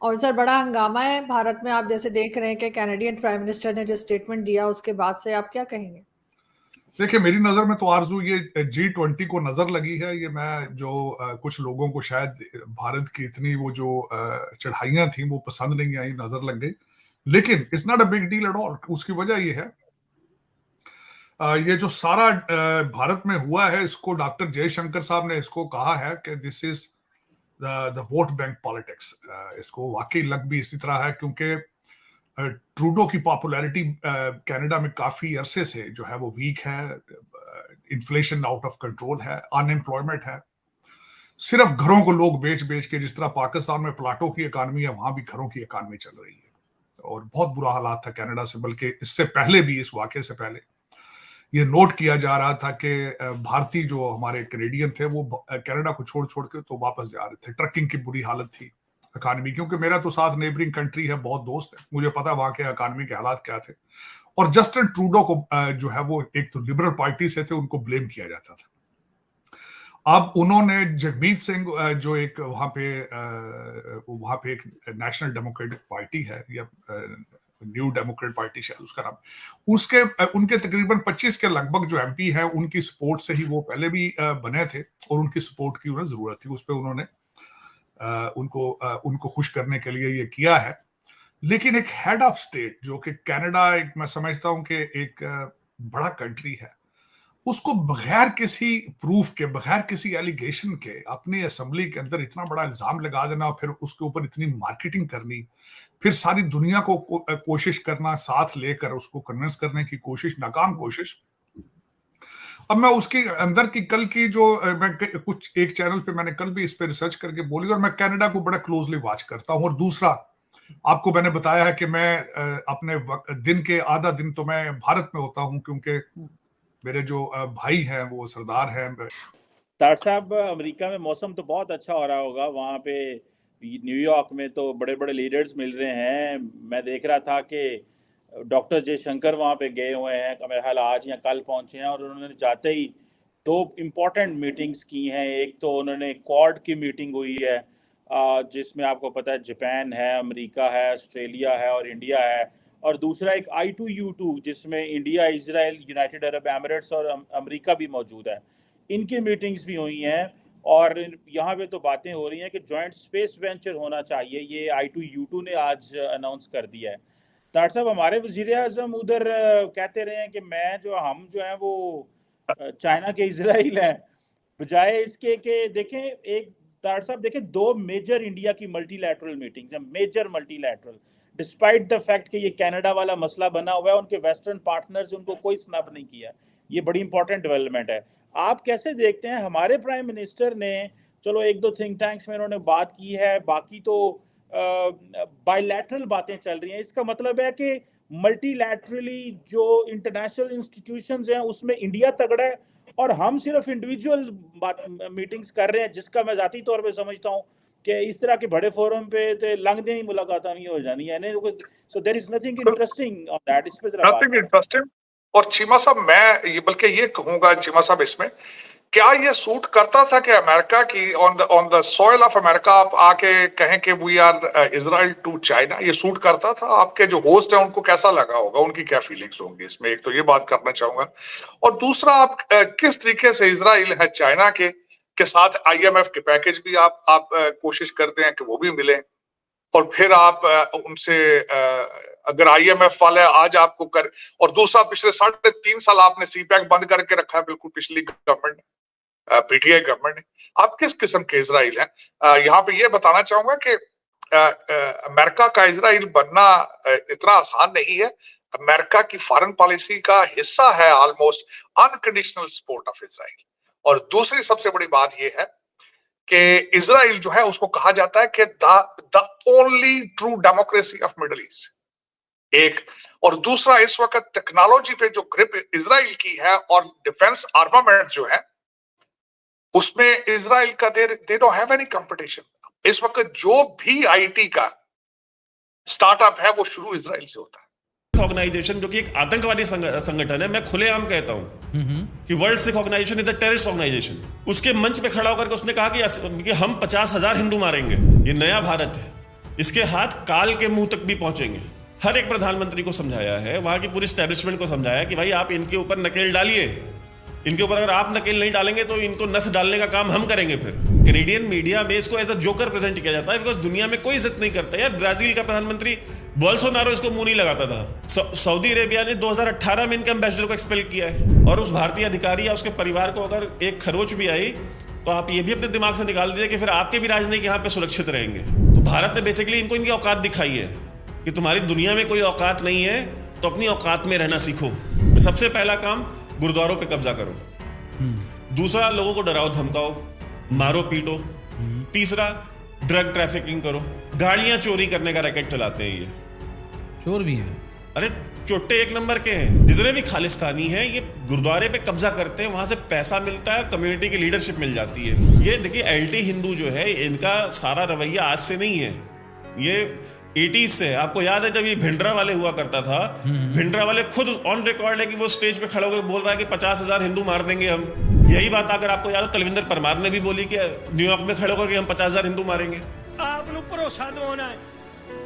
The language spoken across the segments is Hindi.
और सर बड़ा हंगामा है भारत में, आप जैसे देख रहे हैं कि कैनेडियन प्राइम मिनिस्टर ने जो स्टेटमेंट दिया उसके बाद से आप क्या कहेंगे? देखिए, मेरी नजर में तो आरजू ये G20 को नजर लगी है। ये मैं जो कुछ लोगों को शायद भारत की इतनी वो जो चढ़ाइयां थी वो पसंद नहीं आई, नजर लग गई। लेकिन it's not a big deal at all. उसकी वजह ये है, ये जो सारा भारत में हुआ है, इसको डॉक्टर जयशंकर साहब ने इसको कहा है कि this is the vote bank politics. इसको वाकई लग भी इसी तरह है, क्योंकि ट्रूडो की पॉपुलैरिटी कनाडा में काफी अरसे से जो है वो वीक है। इन्फ्लेशन आउट ऑफ कंट्रोल है, अनएम्प्लॉयमेंट है। सिर्फ घरों को लोग बेच बेच के, जिस तरह पाकिस्तान में प्लाटों की इकानमी है, वहां भी घरों की इकानमी चल रही है। और बहुत बुरा हालात था कनाडा से, बल्कि इससे पहले भी, इस वाकये से पहले ये नोट किया जा रहा था कि भारतीय जो हमारे कैनेडियन थे वो कनाडा को छोड़ छोड़ के तो वापस जा रहे थे। ट्रकिंग की बुरी हालत थी इकानमी, क्योंकि मेरा तो साथ नेबरिंग कंट्री है, बहुत दोस्त है, मुझे पता है वहां के इकानमी के हालात क्या थे। और जस्टिन ट्रूडो को जो है वो एक तो लिबरल पार्टी से थे, उनको ब्लेम किया जाता था। अब उन्होंने जगमीत सिंह, जो एक वहां पे एक नेशनल डेमोक्रेटिक पार्टी है, या न्यू डेमोक्रेट पार्टी शायद उसका नाम, उसके उनके तकरीबन 25 के लगभग जो एमपी हैं, उनकी सपोर्ट से ही वो पहले भी बने थे, और उनकी सपोर्ट की उन्हें जरूरत थी। उस पर उन्होंने उनको खुश करने के लिए ये किया है। लेकिन एक हेड ऑफ स्टेट, जो कि कनाडा एक, मैं समझता हूं कि एक बड़ा कंट्री है, उसको बगैर किसी प्रूफ के, बगैर किसी एलिगेशन के अपनी असेंबली के अंदर इतना बड़ा इल्जाम लगा देना, और फिर उसके ऊपर इतनी मार्केटिंग करनी, फिर सारी दुनिया को कोशिश करना, साथ लेकर उसको कन्विंस करने की कोशिश, नाकाम कोशिश। अब मैं उसकी अंदर की कल की जो मैं कुछ एक चैनल पे मैंने कल भी इस पे रिसर्च करके बोली, और मैं कनाडा को बड़ा क्लोजली वॉच करता हूं। और दूसरा, आपको मैंने बताया है कि मैं अपने दिन के आधा दिन तो मैं भारत में होता हूं, क्योंकि मेरे जो भाई हैं वो सरदार हैं। तार साहब, अमेरिका में मौसम तो बहुत अच्छा हो रहा होगा वहाँ पे। न्यूयॉर्क में तो बड़े बड़े लीडर्स मिल रहे हैं। मैं देख रहा था कि डॉक्टर जयशंकर वहाँ पे गए हुए हैं, मेरे ख्याल आज या कल पहुँचे हैं, और उन्होंने जाते ही दो इम्पोर्टेंट मीटिंग्स की हैं। एक तो उन्होंने क्वाड की मीटिंग हुई है, जिसमें आपको पता है जापान है, अमेरिका है, ऑस्ट्रेलिया है और इंडिया है। और दूसरा एक I2U2, जिसमें India, Israel, United Arab Emirates और अमेरिका भी मौजूद है। इनकी मीटिंग्स भी हुई हैं, और यहाँ पे तो बातें हो रही हैं कि जॉइंट स्पेस वेंचर होना चाहिए। ये I2U2 ने आज अनाउंस कर दिया है। डॉक्टर साहब, हमारे वजीर आजम उधर कहते रहे हैं कि हम जो हैं वो चाइना के इजराइल हैं, बजाय इसके कि देखें एक डॉक्टर साहब देखें, दो मेजर इंडिया की मल्टीलैटरल मीटिंग्स हैं, major multilateral, despite the fact कि ये कनाडा वाला मसला बना हुआ है, उनके वेस्टर्न पार्टनर्स उनको कोई स्नब नहीं किया। ये बड़ी इंपॉर्टेंट डेवलपमेंट है। आप कैसे देखते हैं? हमारे प्राइम मिनिस्टर ने, चलो एक दो थिंक टैंक्स में उन्होंने बात की है, बाकी तो बायलैटरल बातें चल रही हैं। इसका मतलब है कि मल्टीलैटरली जो इंटरनेशनल इंस्टीट्यूशंस हैं उसमें इंडिया तगड़ा है, और हम सिर्फ इंडिविजुअल मीटिंग्स कर रहे हैं, जिसका मैं जाती तौर पे समझता हूँ कि इस तरह के बड़े फोरम पे तो लंघने ही मुलाकात नहीं हो जानी है। So there is nothing interesting on that. इस पे जरा बात नथिंग इंटरेस्टिंग। और चीमा साहब, मैं ये बल्कि ये कहूंगा चीमा साहब, इसमें क्या ये सूट करता था कि अमेरिका की on the soil of America आप आके कहें कि we are Israel to China? ये सूट करता था? आपके जो होस्ट हैं उनको कैसा लगा होगा, उनकी क्या फीलिंग्स होंगी इसमें? एक तो ये बात करना चाहूंगा। और दूसरा, आप किस तरीके से इजराइल है चाइना के साथ IMF के पैकेज भी आप कोशिश करते हैं कि वो भी मिले, और फिर आप उनसे अगर IMF वाले आज आपको कर, और दूसरा, पिछले 3.5 साल आपने CPEC बंद करके रखा है, बिल्कुल पिछली गवर्नमेंट ने, PTI गवर्नमेंट ने। आप किस किस्म के इजराइल हैं? यहाँ पे ये बताना चाहूंगा कि अमेरिका का इजराइल बनना इतना आसान नहीं है। अमेरिका की फॉरेन पॉलिसी का हिस्सा है almost unconditional support of Israel. और दूसरी सबसे बड़ी बात यह है कि इजराइल जो है उसको कहा जाता है कि the only true democracy of middle east, एक। और दूसरा, इस वक्त टेक्नोलॉजी पे जो ग्रिप इजराइल की है और डिफेंस आर्मामेंट जो है उसमें इजराइल का they don't have any competition. इस वक्त जो भी IT का स्टार्टअप है वो शुरू इजराइल से होता है। ऑर्गेनाइजेशन जो कि एक आतंकवादी संगठन है, मैं खुलेआम कहता हूं कि world Sikh organization is a terrorist organization. उसके मंच पे खड़ा होकर उसने कहा कि हम 50,000 हिंदू मारेंगे। ये नया भारत है, इसके हाथ काल के मुंह तक भी पहुंचेंगे। हर एक प्रधानमंत्री को समझाया है, वहां की पूरी स्टैब्लिशमेंट को समझाया कि भाई आप इनके ऊपर नकेल डालिए, इनके ऊपर अगर आप नकेल नहीं डालेंगे तो इनको नस डालने का काम हम करेंगे। फिर कैनेडियन मीडिया में इसको एज अ जोकर प्रेजेंट किया जाता है, बिकॉज दुनिया में कोई इज्जत नहीं करता। यार ब्राजील का प्रधानमंत्री बोल्सोनारो इसको मुंह नहीं लगाता था। सऊदी अरेबिया ने 2018 में इनके एम्बेसडर को एक्सपेल किया है, और उस भारतीय अधिकारी या उसके परिवार को अगर एक खरोच भी आई तो आप ये भी अपने दिमाग से निकाल दीजिए कि फिर आपके भी राजनयिक यहाँ पे सुरक्षित रहेंगे। तो भारत ने बेसिकली इनको इनकी औकात दिखाई है कि तुम्हारी दुनिया में कोई औकात नहीं है, तो अपनी औकात में रहना सीखो। सबसे पहला काम, गुरुद्वारों पे कब्जा करो। दूसरा, लोगों को डराओ धमकाओ, मारो पीटो। तीसरा, ड्रग ट्रैफिकिंग करो। गाड़ियां चोरी करने का रैकेट चलाते हैं, ये चोर भी है। अरे चोट्टे एक नंबर के हैं। जितने भी खालिस्तानी हैं ये गुरुद्वारे पे कब्जा करते हैं, वहां से पैसा मिलता है, कम्युनिटी की लीडरशिप मिल जाती है। ये देखिए एंटी हिंदू जो है, इनका सारा रवैया आज से नहीं है, ये 80s से। आपको याद है जब ये भिंडरा वाले हुआ करता था, भिंडरा वाले खुद ऑन रिकॉर्ड है कि वो स्टेज पे खड़े होकर बोल रहा है कि 50,000 हिंदू मार देंगे हम। यही बात अगर आपको याद हो, तलविंदर परमार ने भी बोली कि न्यूयॉर्क में खड़े होकर हम 50,000 हिंदू मारेंगे। आपको भरोसा दवाना है,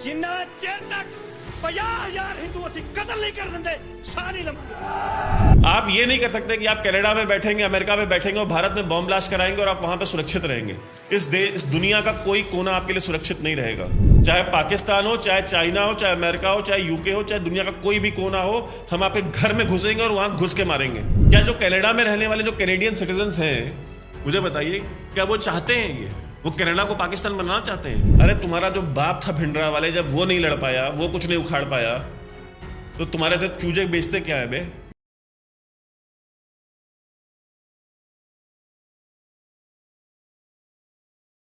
जिन्ना चेर तक 50,000 हिंदू असि कत्ल नहीं कर देंगे, सारी लमंगे। आप ये नहीं कर सकते कि आप कनाडा में बैठेंगे, अमेरिका में बैठेंगे और भारत में बॉम्ब ब्लास्ट कराएंगे और आप वहां पे सुरक्षित रहेंगे। इस दुनिया का कोई कोना आपके लिए सुरक्षित नहीं रहेगा। चाहे पाकिस्तान हो, चाहे चाइना हो, चाहे अमेरिका हो, चाहे यूके हो, चाहे दुनिया का कोई भी कोना हो, हम आपके घर में घुसेंगे और वहां घुस के मारेंगे। क्या जो कनाडा में रहने वाले जो कैनेडियन सिटीजन्स हैं, मुझे बताइए, क्या वो चाहते हैं ये वो कनाडा को पाकिस्तान बनाना चाहते हैं? अरे तुम्हारा जो बाप था भिंडरा वाले, जब वो नहीं लड़ पाया, वो कुछ नहीं उखाड़ पाया, तो तुम्हारे से चूजे बेचते क्या है बे?